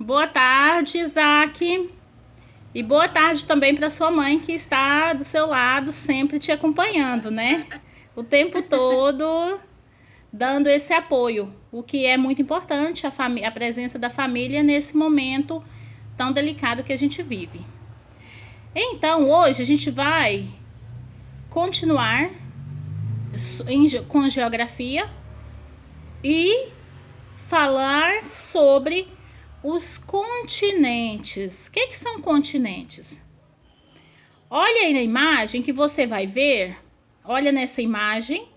Boa tarde, Isaac. E boa tarde também para sua mãe, que está do seu lado, sempre te acompanhando, né? O tempo todo, dando esse apoio, o que é muito importante, a presença da família nesse momento tão delicado que a gente vive. Então, hoje a gente vai continuar com geografia e falar sobre os continentes. O que são continentes? Olha aí na imagem que você vai ver. Olha nessa imagem,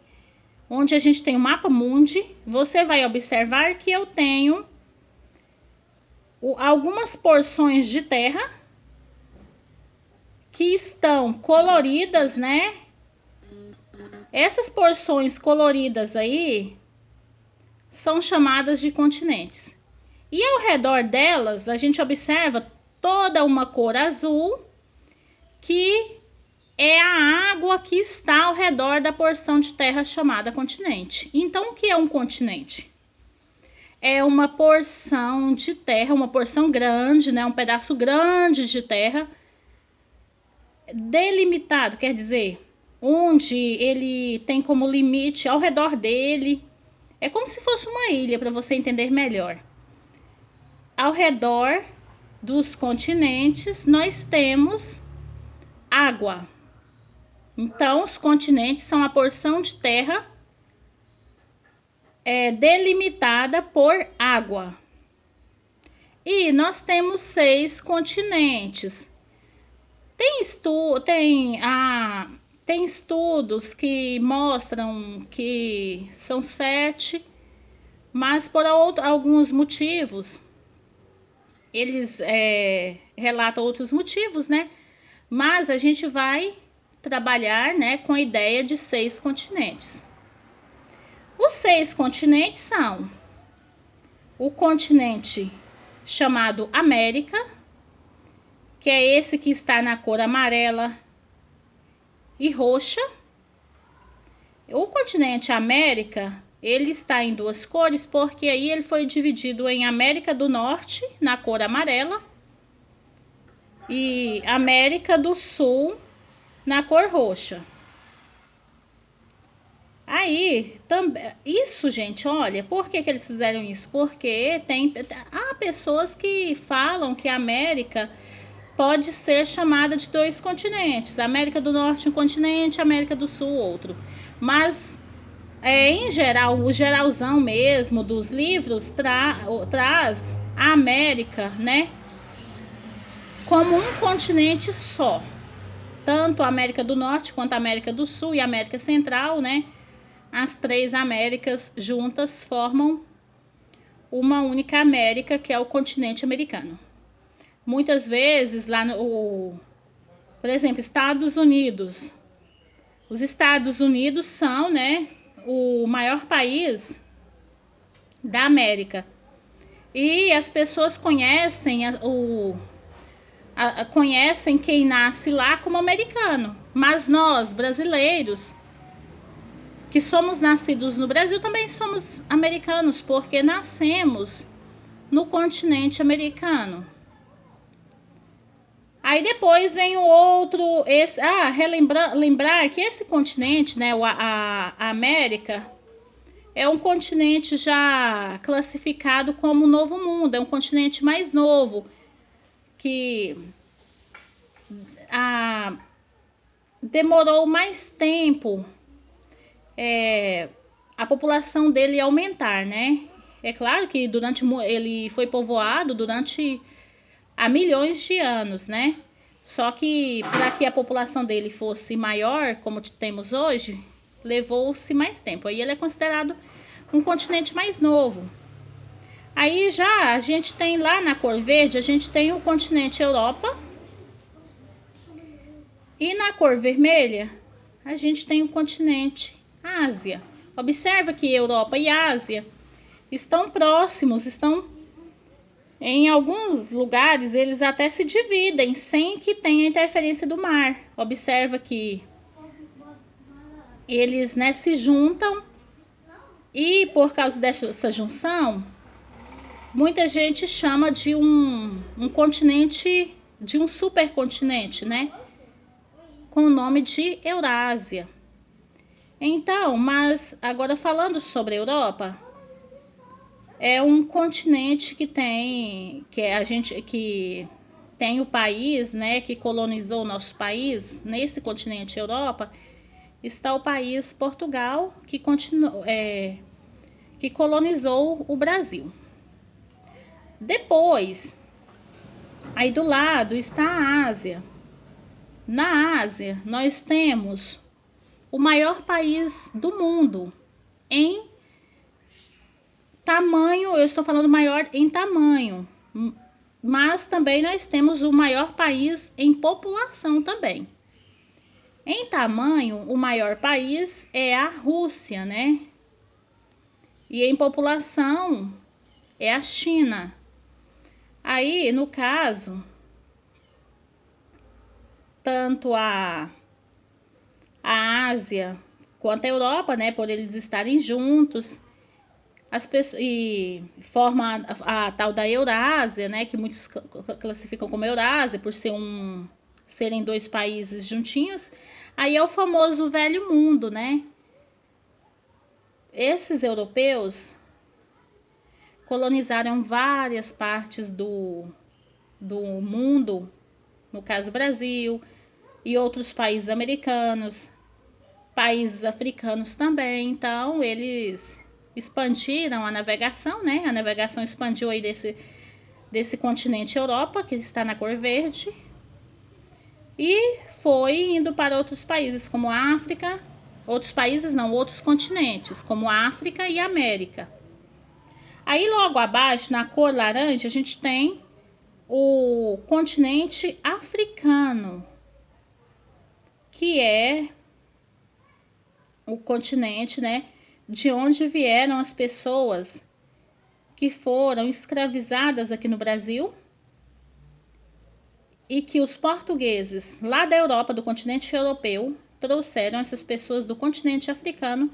onde a gente tem o mapa mundi. Você vai observar que eu tenho algumas porções de terra que estão coloridas, né? Essas porções coloridas aí são chamadas de continentes. E ao redor delas, a gente observa toda uma cor azul, que é a água que está ao redor da porção de terra chamada continente. Então, o que é um continente? É uma porção de terra, uma porção grande, né? Um pedaço grande de terra, delimitado, quer dizer, onde ele tem como limite ao redor dele. É como se fosse uma ilha, para você entender melhor. Ao redor dos continentes, nós temos água. Então, os continentes são a porção de terra delimitada por água. E nós temos 6 continentes. Tem estudos que mostram que são 7, mas por alguns motivos, eles relatam outros motivos, né? Mas a gente vai trabalhar, né, com a ideia de 6 continentes. Os 6 continentes são o continente chamado América, que é esse que está na cor amarela e roxa. O continente América, ele está em 2 cores, porque aí ele foi dividido em América do Norte, na cor amarela, e América do Sul, na cor roxa. Aí, isso, gente, olha, por que eles fizeram isso? Porque há pessoas que falam que a América pode ser chamada de 2 continentes. A América do Norte um continente, a América do Sul outro. Mas, em geral, o geralzão mesmo dos livros traz a América, né, como um continente só. Tanto a América do Norte quanto a América do Sul e a América Central, né? As 3 Américas juntas formam uma única América, que é o continente americano. Muitas vezes, por exemplo, Estados Unidos. Os Estados Unidos são, né, o maior país da América. E as pessoas conhecem conhecem quem nasce lá como americano. Mas nós, brasileiros, que somos nascidos no Brasil, também somos americanos, porque nascemos no continente americano. Aí depois vem o outro, lembrar que esse continente, né, a América, é um continente já classificado como Novo Mundo, é um continente mais novo, que demorou mais tempo a população dele aumentar, né? É claro que ele foi povoado há milhões de anos, né? Só que para que a população dele fosse maior, como temos hoje, levou-se mais tempo. Aí ele é considerado um continente mais novo. Aí já a gente tem lá na cor verde, a gente tem o continente Europa. E na cor vermelha, a gente tem o continente Ásia. Observa que Europa e Ásia estão próximos, em alguns lugares eles até se dividem sem que tenha interferência do mar. Observa que eles, né, se juntam, e por causa dessa junção, muita gente chama de um continente, de um supercontinente, né? Com o nome de Eurásia. Então, mas agora falando sobre a Europa, é um continente que tem, que tem o país, né, que colonizou o nosso país. Nesse continente Europa está o país Portugal, que colonizou o Brasil. Depois, aí do lado está a Ásia. Na Ásia, nós temos o maior país do mundo em tamanho, eu estou falando maior em tamanho, mas também nós temos o maior país em população também. Em tamanho, o maior país é a Rússia, né? E em população é a China. Aí, no caso, tanto a Ásia quanto a Europa, né, por eles estarem juntos, as pessoas, e forma a tal da Eurásia, né, que muitos classificam como Eurásia por serem dois países juntinhos. Aí é o famoso velho mundo, né? Esses europeus colonizaram várias partes do mundo, no caso Brasil e outros países americanos, países africanos também. Então eles expandiram a navegação, né? A navegação expandiu aí desse continente Europa, que está na cor verde, e foi indo para outros países, como a África, outros continentes, como a África e a América. Aí logo abaixo, na cor laranja, a gente tem o continente africano, que é o continente, né, de onde vieram as pessoas que foram escravizadas aqui no Brasil e que os portugueses lá da Europa, do continente europeu, trouxeram essas pessoas do continente africano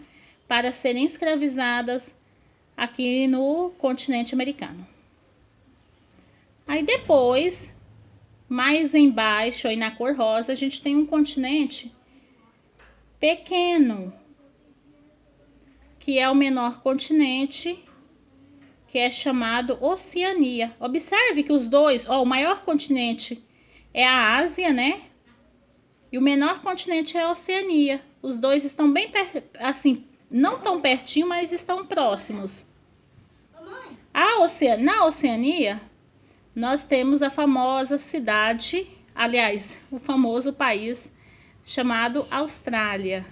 para serem escravizadas aqui no continente americano. Aí depois, mais embaixo, aí na cor rosa, a gente tem um continente pequeno, que é o menor continente, que é chamado Oceania. Observe que os dois, o maior continente é a Ásia, né? E o menor continente é a Oceania. Os dois estão bem assim, não tão pertinho, mas estão próximos. Na Oceania, nós temos a famosa cidade, aliás, o famoso país chamado Austrália.